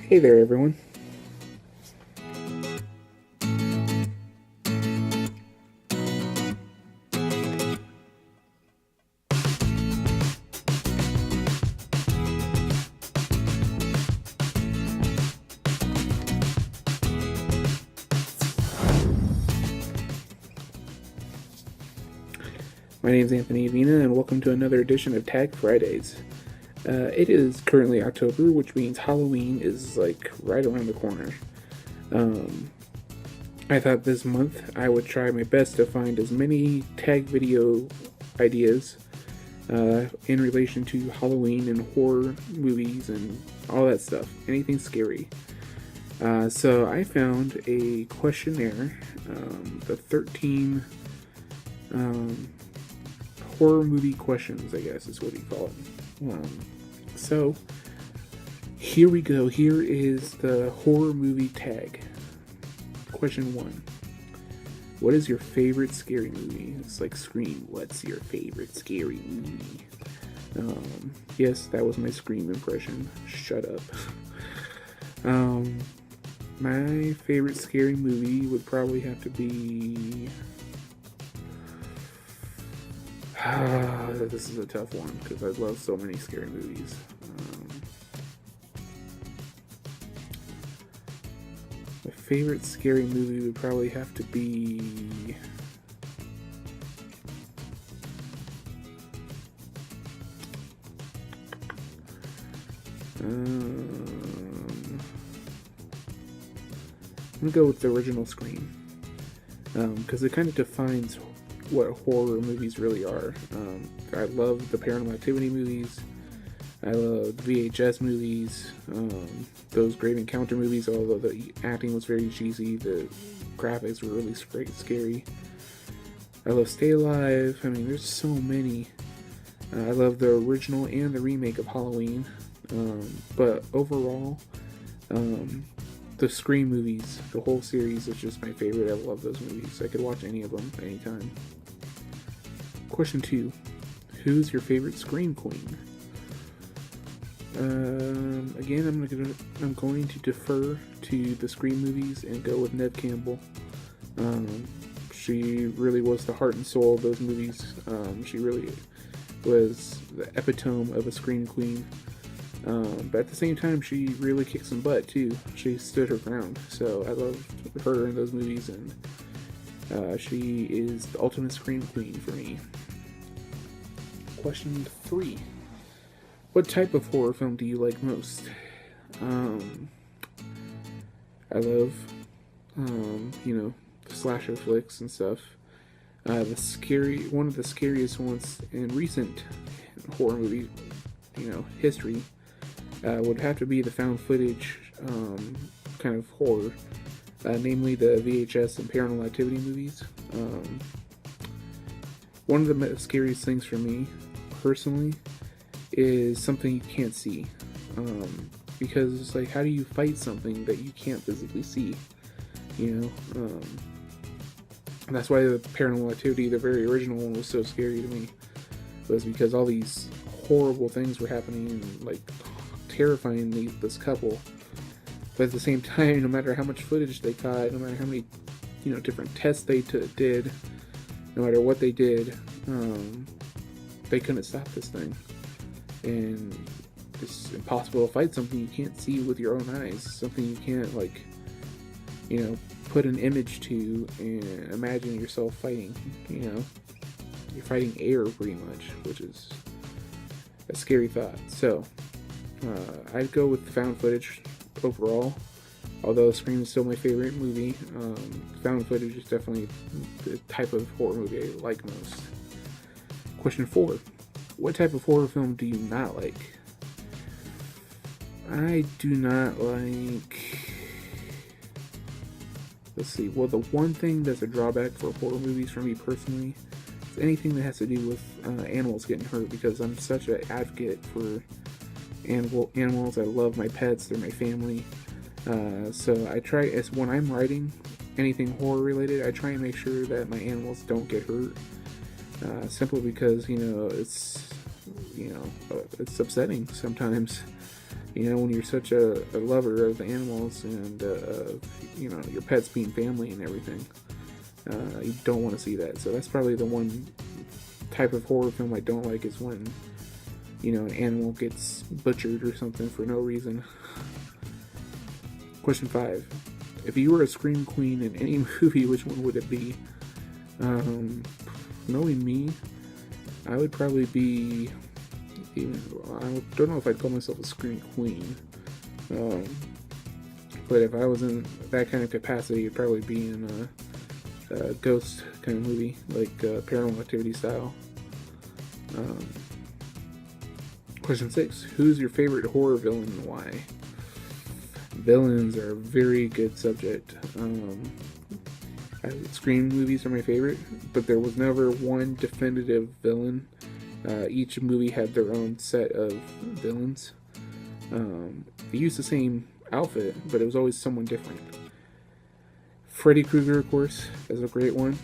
Hey there, everyone. My name is Anthony Avina, and welcome to another edition of Tag Fridays. It is currently October, which means Halloween is like right around the corner. I thought this month I would try my best to find as many tag video ideas in relation to Halloween and horror movies and all that stuff. Anything scary. So I found a questionnaire, the 13 horror movie questions, I guess is what you call it. So here we go. Here is the horror movie tag. Question 1. What is your favorite scary movie? It's like Scream. What's your favorite scary movie? Yes, that was my Scream impression. Shut up. My favorite scary movie would probably have to be... this is a tough one because I love so many scary movies. My favorite scary movie would probably have to be... I'm gonna go with the original Scream because it kind of defines what horror movies really are. I love the Paranormal Activity movies. I love the VHS movies. Those Grave Encounter movies, although the acting was very cheesy, the graphics were really scary. I love Stay Alive. I mean, there's so many. I love the original and the remake of Halloween. But overall, the Scream movies, the whole series is just my favorite. I love those movies. I could watch any of them anytime. Question 2. Who's your favorite Scream queen? Again, I'm going to defer to the Scream movies and go with Neve Campbell. She really was the heart and soul of those movies. She really was the epitome of a Scream queen. But at the same time, she really kicked some butt too. She stood her ground. So I love her in those movies, and she is the ultimate Scream queen for me. Question 3. What type of horror film do you like most? I love, the slasher flicks and stuff. One of the scariest ones in recent horror movie, history, would have to be the found footage kind of horror, namely the VHS and Paranormal Activity movies. One of the scariest things for me, personally, is something you can't see. Because it's like, how do you fight something that you can't physically see? And that's why the Paranormal Activity, the very original one, was so scary to me. It was because all these horrible things were happening and like terrifying this couple. But at the same time, no matter how much footage they caught, no matter how many different tests they did, no matter what they did, they couldn't stop this thing. And it's impossible to fight something you can't see with your own eyes, something you can't put an image to and imagine yourself fighting. You're fighting air pretty much, which is a scary thought. So I'd go with found footage overall, although Scream is still my favorite movie. Found footage is definitely the type of horror movie I like most. Question 4. What type of horror film do you not like? I do not like... Let's see. Well, the one thing that's a drawback for horror movies for me personally is anything that has to do with animals getting hurt, because I'm such an advocate for animals. I love my pets. They're my family. So I try, when I'm writing anything horror related, I try and make sure that my animals don't get hurt. Simply because, it's upsetting sometimes You know, when you're such a lover of animals and your pets being family and everything, you don't want to see that. So that's probably the one type of horror film I don't like, is when an animal gets butchered or something for no reason. Question 5. If you were a scream queen in any movie, which one would it be? Knowing me, I would probably be... I don't know if I'd call myself a scream queen. But if I was in that kind of capacity, it'd probably be in a ghost kind of movie, like Paranormal Activity style. Question 6. Who's your favorite horror villain and why? Villains are a very good subject. Scream movies are my favorite, but there was never one definitive villain. Each movie had their own set of villains. They used the same outfit, but it was always someone different. Freddy Krueger, of course, is a great one.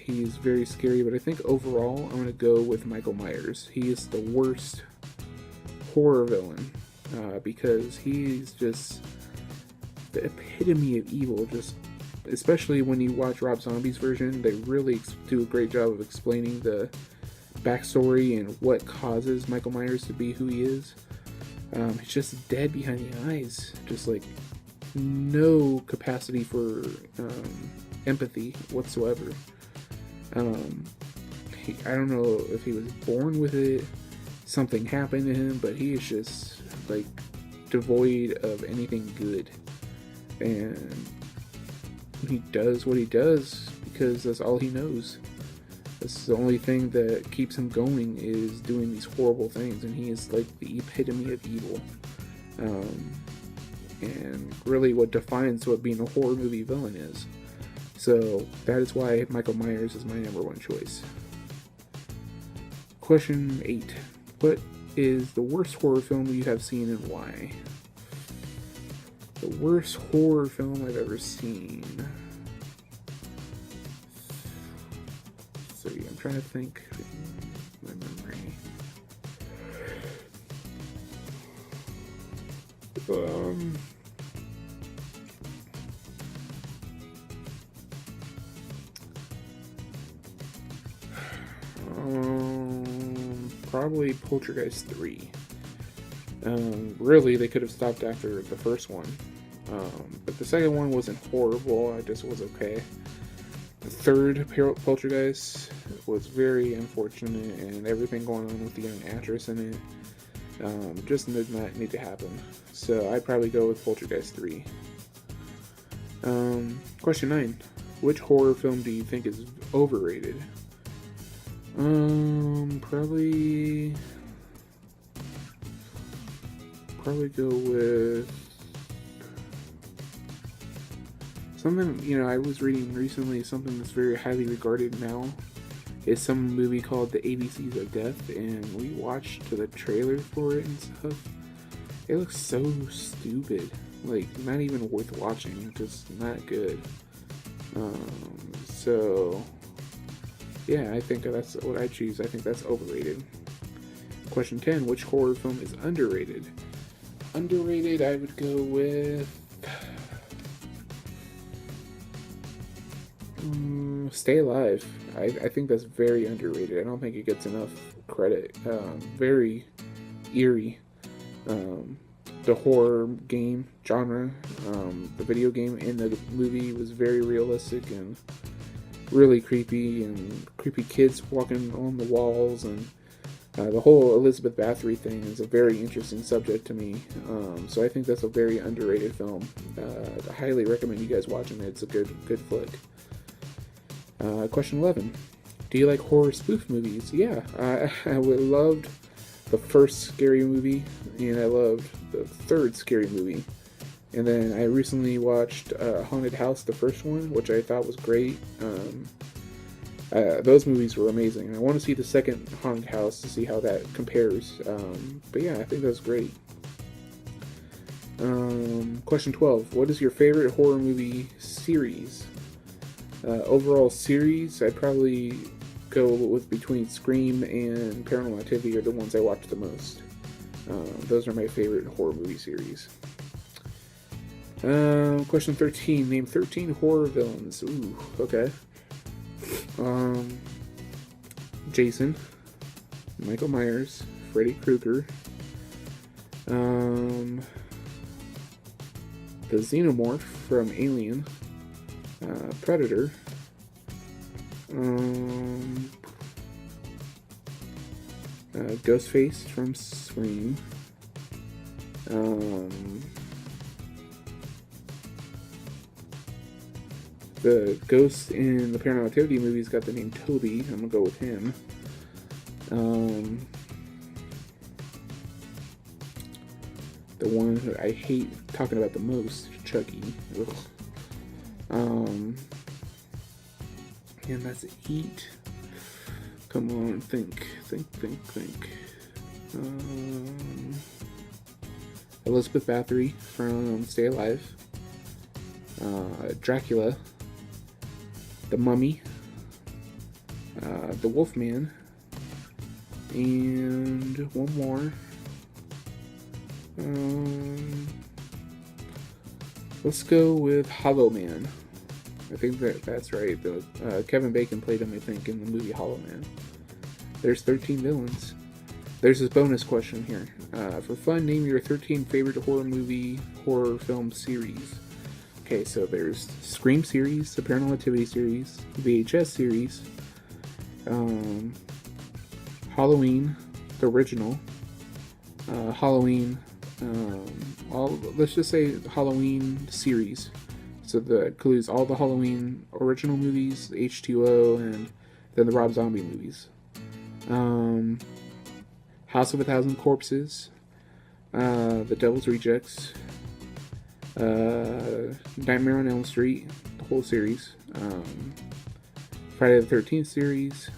He's very scary, but I think overall I'm going to go with Michael Myers. He is the worst horror villain because he's just the epitome of evil. Just especially when you watch Rob Zombie's version, they really do a great job of explaining the backstory and what causes Michael Myers to be who he is. He's just dead behind the eyes, just like no capacity for empathy whatsoever. I don't know if he was born with it, something happened to him, but he is just like devoid of anything good, and he does what he does because that's all he knows. That's the only thing that keeps him going, is doing these horrible things, and he is like the epitome of evil. And really what defines what being a horror movie villain is. So that is why Michael Myers is my number one choice. Question 8. What is the worst horror film you have seen and why? The worst horror film I've ever seen. So yeah, I'm trying to think. My memory. Probably Poltergeist 3. Really, they could have stopped after the first one. But the second one wasn't horrible, it just was okay. The third Poltergeist was very unfortunate, and everything going on with the young actress in it just did not need to happen. So I'd probably go with Poltergeist 3. Question 9. Which horror film do you think is overrated? Probably go with something, I was reading recently, something that's very highly regarded now is some movie called The ABCs of Death, and we watched the trailer for it and stuff. It looks so stupid, like not even worth watching, just not good. So yeah, I think that's what I choose. I think that's overrated. Question 10. Which horror film is underrated? Underrated, I would go with Stay Alive. I think that's very underrated. I don't think it gets enough credit. Very eerie. The horror game genre, the video game and the movie was very realistic and really creepy, and creepy kids walking on the walls, and the whole Elizabeth Bathory thing is a very interesting subject to me. So I think that's a very underrated film. I highly recommend you guys watching it. It's a good flick. Question 11. Do you like horror spoof movies? Yeah, I loved the first Scary Movie, and I loved the third Scary Movie. And then I recently watched Haunted House, the first one, which I thought was great. Those movies were amazing. I want to see the second Haunted House to see how that compares. But yeah, I think that was great. Question 12. What is your favorite horror movie series? Overall series, I'd probably go with between Scream and Paranormal Activity are the ones I watch the most. Those are my favorite horror movie series. Question 13. Name 13 horror villains. Ooh, okay. Jason, Michael Myers, Freddy Krueger, the Xenomorph from Alien, Predator, Ghostface from Scream, the ghost in the Paranormal Activity movies got the name Toby. I'm gonna go with him. The one that I hate talking about the most, Chucky. Ugh. And that's 8. Come on, think. Elizabeth Bathory from Stay Alive. Dracula. The Mummy. The Wolfman. And one more. Let's go with Hollow Man. I think that's right. Kevin Bacon played him, I think, in the movie Hollow Man. There's 13 villains. There's this bonus question here. For fun, name your 13 favorite horror film series. Okay, so there's Scream series, the Paranormal Activity series, VHS series, Halloween, the original, Halloween, let's just say Halloween series. So that includes all the Halloween original movies, H2O, and then the Rob Zombie movies. House of a Thousand Corpses, The Devil's Rejects, Nightmare on Elm Street, the whole series, Friday the 13th series,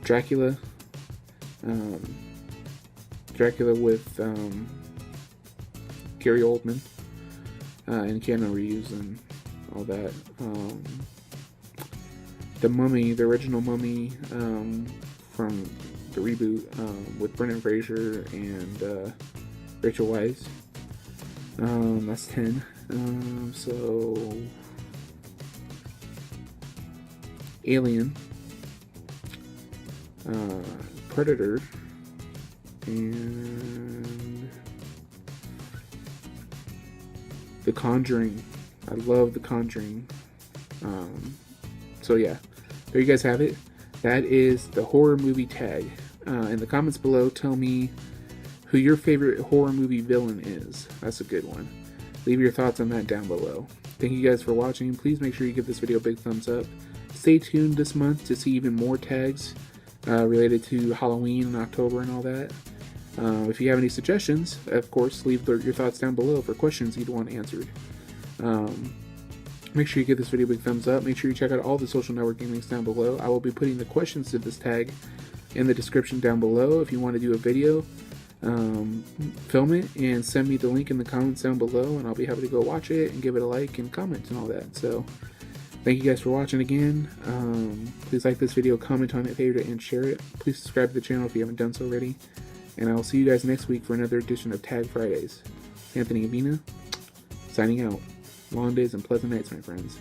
Dracula, Dracula with Gary Oldman and Keanu Reeves and all that. The Mummy, the original Mummy from the reboot with Brendan Fraser and Rachel Weisz. That's 10. So Alien, Predator, and The Conjuring. I love The Conjuring. So yeah, there you guys have it. That is the horror movie tag. In the comments below, tell me who your favorite horror movie villain is. That's a good one. Leave your thoughts on that down below. Thank you guys for watching. Please make sure you give this video a big thumbs up. Stay tuned this month to see even more tags related to Halloween in October and all that. If you have any suggestions, of course, leave your thoughts down below for questions you'd want answered. Make sure you give this video a big thumbs up. Make sure you check out all the social networking links down below. I will be putting the questions to this tag in the description down below. If you want to do a video, film it and send me the link in the comments down below, and I'll be happy to go watch it and give it a like and comment and all that. So thank you guys for watching again. Please like this video, comment on it, favorite it, and share it. Please subscribe to the channel if you haven't done so already. And I will see you guys next week for another edition of Tag Fridays. Anthony Avina, signing out. Long days and pleasant nights, my friends.